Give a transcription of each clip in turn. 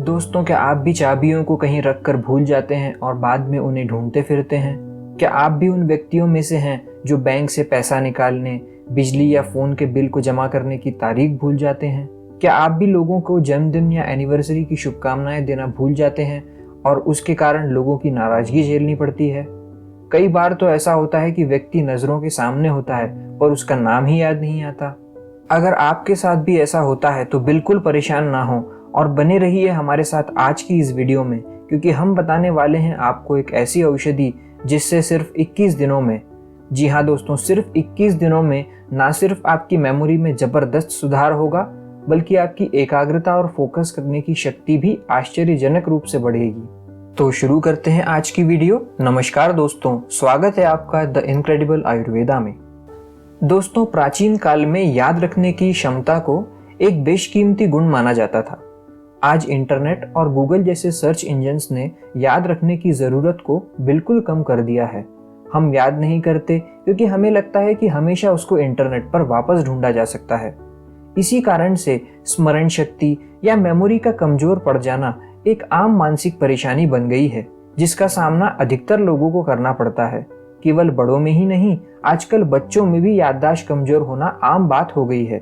दोस्तों, क्या आप भी चाबियों को कहीं रख कर भूल जाते हैं और बाद में उन्हें ढूंढते फिरते हैं? क्या आप भी उन व्यक्तियों में से हैं जो बैंक से पैसा निकालने, बिजली या फ़ोन के बिल को जमा करने की तारीख भूल जाते हैं? क्या आप भी लोगों को जन्मदिन या एनिवर्सरी की शुभकामनाएं देना भूल जाते हैं और उसके कारण लोगों की नाराज़गी झेलनी पड़ती है? कई बार तो ऐसा होता है कि व्यक्ति नज़रों के सामने होता है पर उसका नाम ही याद नहीं आता। अगर आपके साथ भी ऐसा होता है तो बिल्कुल परेशान ना हो और बने रहिए हमारे साथ आज की इस वीडियो में, क्योंकि हम बताने वाले हैं आपको एक ऐसी औषधि जिससे सिर्फ 21 दिनों में, जी हाँ दोस्तों, सिर्फ 21 दिनों में ना सिर्फ आपकी मेमोरी में ज़बरदस्त सुधार होगा बल्कि आपकी एकाग्रता और फोकस करने की शक्ति भी आश्चर्यजनक रूप से बढ़ेगी। तो शुरू करते हैं आज की वीडियो। नमस्कार दोस्तों, स्वागत है आपका द इनक्रेडिबल आयुर्वेदा में। दोस्तों, प्राचीन काल में याद रखने की क्षमता को एक बेशकीमती गुण माना जाता था। आज इंटरनेट और गूगल जैसे सर्च इंजन्स ने याद रखने की ज़रूरत को बिल्कुल कम कर दिया है। हम याद नहीं करते क्योंकि हमें लगता है कि हमेशा उसको इंटरनेट पर वापस ढूंढा जा सकता है। इसी कारण से स्मरण शक्ति या मेमोरी का कमजोर पड़ जाना एक आम मानसिक परेशानी बन गई है, जिसका सामना अधिकतर लोगों को करना पड़ता है। केवल बड़ों में ही नहीं, आजकल बच्चों में भी याददाश्त कमजोर होना आम बात हो गई है।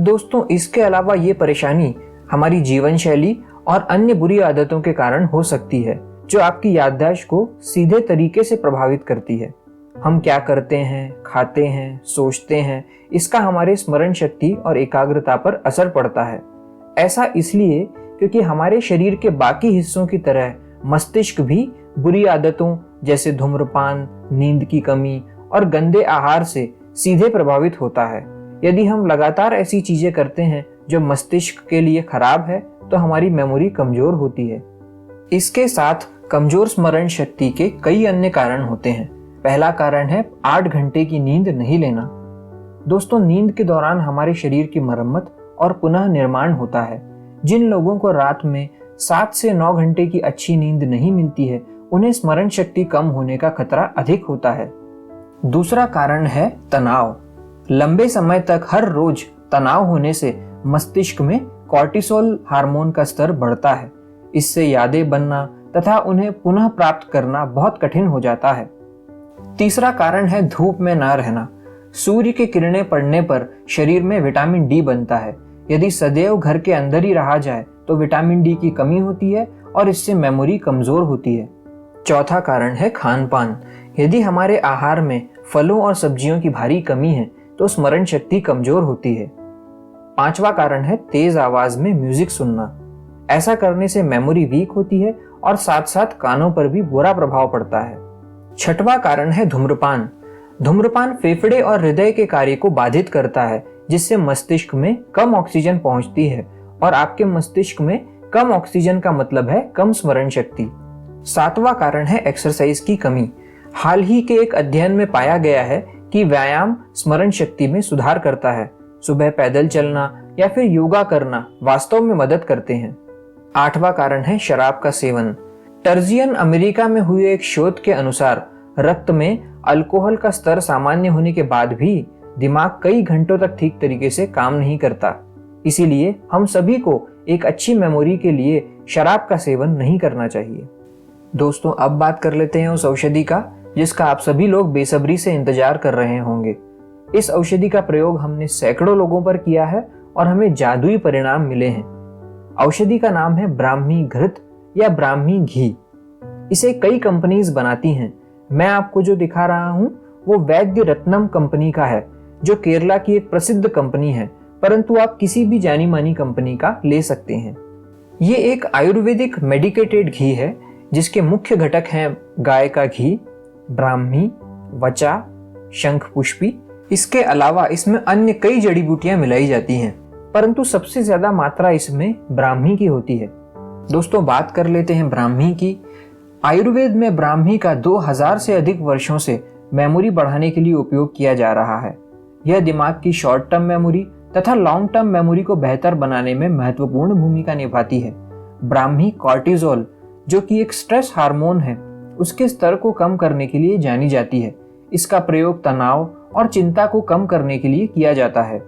दोस्तों, इसके अलावा ये परेशानी हमारी जीवन शैली और अन्य बुरी आदतों के कारण हो सकती है, जो आपकी याददाश्त को सीधे तरीके से प्रभावित करती है। हम क्या करते हैं, खाते हैं, सोचते हैं, इसका हमारे स्मरण शक्ति और एकाग्रता पर असर पड़ता है। ऐसा इसलिए क्योंकि हमारे शरीर के बाकी हिस्सों की तरह मस्तिष्क भी बुरी आदतों जैसे धूम्रपान, नींद की कमी और गंदे आहार से सीधे प्रभावित होता है। यदि हम लगातार ऐसी चीजें करते हैं जो मस्तिष्क के लिए खराब है तो हमारी मेमोरी कमजोर होती है। इसके साथ कमजोर स्मरण शक्ति के कई अन्य कारण होते हैं। पहला कारण है 8 घंटे की नींद नहीं लेना। दोस्तों, नींद के दौरान हमारे शरीर की मरम्मत और पुनः निर्माण होता है। जिन लोगों को रात में 7 से 9 घंटे की अच्छी नींद नहीं मिलती है, उन्हें स्मरण शक्ति कम होने का खतरा अधिक होता है। दूसरा कारण है तनाव। लंबे समय तक हर रोज तनाव होने से मस्तिष्क में कॉर्टिसोल हार्मोन का स्तर बढ़ता है। इससे यादें बनना तथा उन्हें पुनः प्राप्त करना बहुत कठिन हो जाता है। तीसरा कारण है धूप में न रहना। सूर्य की किरणें पड़ने पर शरीर में विटामिन डी बनता है। यदि सदैव घर के अंदर ही रहा जाए तो विटामिन डी की कमी होती है और इससे मेमोरी कमजोर होती है। चौथा कारण है खान पान। यदि हमारे आहार में फलों और सब्जियों की भारी कमी है तो स्मरण शक्ति कमजोर होती है। पांचवा कारण है तेज आवाज में म्यूजिक सुनना। ऐसा करने से मेमोरी वीक होती है और साथ साथ कानों पर भी बुरा प्रभाव पड़ता है। छठवां कारण है धूम्रपान। धूम्रपान फेफड़े और हृदय के कार्य को बाधित करता है, जिससे मस्तिष्क में कम ऑक्सीजन पहुंचती है और आपके मस्तिष्क में कम ऑक्सीजन का मतलब है कम स्मरण शक्ति। सातवां कारण है एक्सरसाइज की कमी। हाल ही के एक अध्ययन में पाया गया है कि व्यायाम स्मरण शक्ति में सुधार करता है। सुबह पैदल चलना या फिर योगा करना वास्तव में मदद करते हैं। आठवां कारण है शराब का सेवन। टर्जियन अमेरिका में हुए एक शोध के अनुसार रक्त में अल्कोहल का स्तर सामान्य होने के बाद भी दिमाग कई घंटों तक ठीक तरीके से काम नहीं करता। इसीलिए हम सभी को एक अच्छी मेमोरी के लिए शराब का सेवन नहीं करना चाहिए। दोस्तों, अब बात कर लेते हैं उस औषधि का जिसका आप सभी लोग बेसब्री से इंतजार कर रहे होंगे। इस औषधि का प्रयोग हमने सैकड़ों लोगों पर किया है और हमें जादुई परिणाम मिले हैं। औषधि का नाम है ब्राह्मी घृत या ब्राह्मी घी। इसे कई कंपनीज बनाती हैं। मैं आपको जो दिखा रहा हूं वो वैद्य रत्नम कंपनी का है, जो केरला की एक प्रसिद्ध कंपनी है, परंतु आप किसी भी जानी मानी कंपनी का ले सकते हैं। ये एक आयुर्वेदिक मेडिकेटेड घी है जिसके मुख्य घटक हैं गाय का घी, ब्राह्मी, वचा, शंख पुष्पी। इसके अलावा इसमें अन्य कई जड़ी बूटियां मिलाई जाती हैं, परंतु सबसे ज्यादा मात्रा इसमें ब्राह्मी की होती है। दोस्तों, बात कर लेते हैं ब्राह्मी की। आयुर्वेद में ब्राह्मी का 2000 से अधिक वर्षों से मेमोरी बढ़ाने के लिए उपयोग किया जा रहा है। यह दिमाग की शॉर्ट टर्म मेमोरी तथा लॉन्ग टर्म मेमोरी को बेहतर बनाने में महत्वपूर्ण भूमिका निभाती है। ब्राह्मी कॉर्टिसोल, जो कि एक स्ट्रेस हार्मोन है, उसके स्तर को कम करने के लिए जानी जाती है। इसका प्रयोग तनाव और चिंता को कम करने के लिए किया जाता है।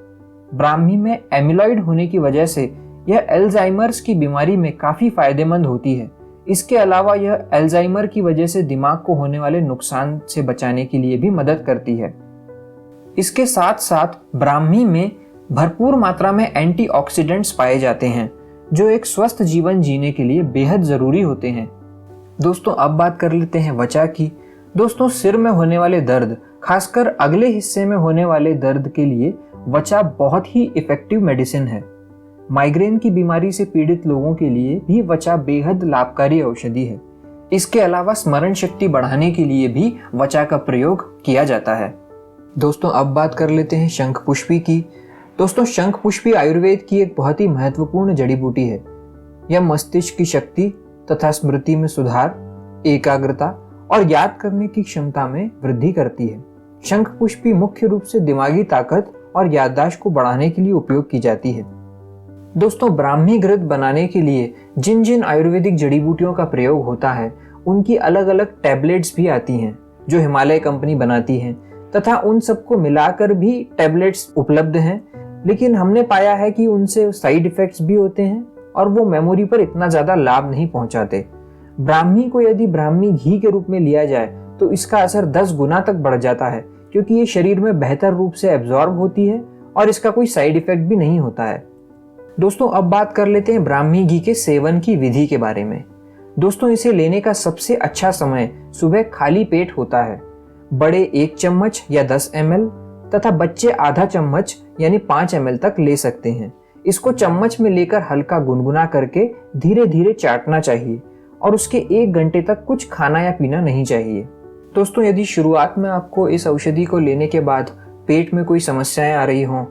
ब्राह्मी में एमिलॉइड होने की वजह से यह अल्जाइमर्स की बीमारी में काफ़ी फायदेमंद होती है। इसके अलावा यह अल्जाइमर की वजह से दिमाग को होने वाले नुकसान से बचाने के लिए भी मदद करती है। इसके साथ साथ ब्राह्मी में भरपूर मात्रा में एंटीऑक्सीडेंट्स पाए जाते हैं जो एक स्वस्थ जीवन जीने के लिए बेहद ज़रूरी होते हैं। दोस्तों अब बात कर लेते हैं वचा की। दोस्तों सिर में होने वाले दर्द, खासकर अगले हिस्से में होने वाले दर्द के लिए वचा बहुत ही इफेक्टिव मेडिसिन है। माइग्रेन की बीमारी से पीड़ित लोगों के लिए भी वचा बेहद लाभकारी औषधि है। इसके अलावा स्मरण शक्ति बढ़ाने के लिए भी वचा का प्रयोग किया जाता है। दोस्तों अब बात कर लेते हैं शंखपुष्पी की। दोस्तों शंखपुष्पी आयुर्वेद की एक बहुत ही महत्वपूर्ण जड़ी बूटी है। यह मस्तिष्क की शक्ति तथा स्मृति में सुधार, एकाग्रता और याद करने की क्षमता में वृद्धि करती है। शंखपुष्पी मुख्य रूप से दिमागी ताकत और याददाश्त को बढ़ाने के लिए उपयोग की जाती है। दोस्तों ब्राह्मी घृत बनाने के लिए जिन जिन आयुर्वेदिक जड़ी बूटियों का प्रयोग होता है उनकी अलग अलग टैबलेट्स भी आती हैं जो हिमालय कंपनी बनाती है, तथा उन सबको मिलाकर भी टैबलेट्स उपलब्ध हैं। लेकिन हमने पाया है कि उनसे साइड इफेक्ट्स भी होते हैं और वो मेमोरी पर इतना ज़्यादा लाभ नहीं पहुंचाते। ब्राह्मी को यदि ब्राह्मी घी के रूप में लिया जाए तो इसका असर 10 गुना तक बढ़ जाता है, क्योंकि ये शरीर में बेहतर रूप से एब्जॉर्ब होती है और इसका कोई साइड इफेक्ट भी नहीं होता है। दोस्तों अब बात कर लेते हैं ब्राह्मी घी के सेवन की विधि के बारे में। दोस्तों इसे लेने का सबसे अच्छा समय सुबह खाली पेट होता है। बड़े 1 चम्मच या 10 ml तथा बच्चे आधा चम्मच यानी 5 ml तक ले सकते हैं। इसको चम्मच में लेकर हल्का गुनगुना करके धीरे धीरे चाटना चाहिए और उसके 1 घंटे तक कुछ खाना या पीना नहीं चाहिए। दोस्तों यदि शुरुआत में आपको इस औषधि को लेने के बाद पेट में कोई समस्याएं आ रही हों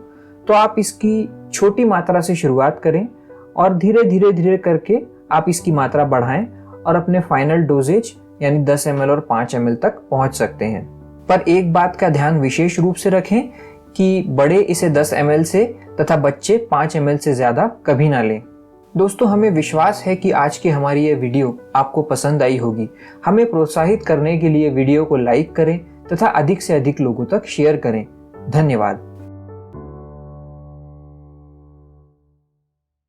तो आप इसकी छोटी मात्रा से शुरुआत करें और धीरे धीरे करके आप इसकी मात्रा बढ़ाएं और अपने फाइनल डोजेज यानी 10 ml और 5 ml तक पहुंच सकते हैं। पर एक बात का ध्यान विशेष रूप से रखें कि बड़े इसे 10 ml से तथा बच्चे 5 ml से ज़्यादा कभी ना लें। दोस्तों हमें विश्वास है कि आज की हमारी ये वीडियो आपको पसंद आई होगी। हमें प्रोत्साहित करने के लिए वीडियो को लाइक करें तथा अधिक से अधिक लोगों तक शेयर करें। धन्यवाद।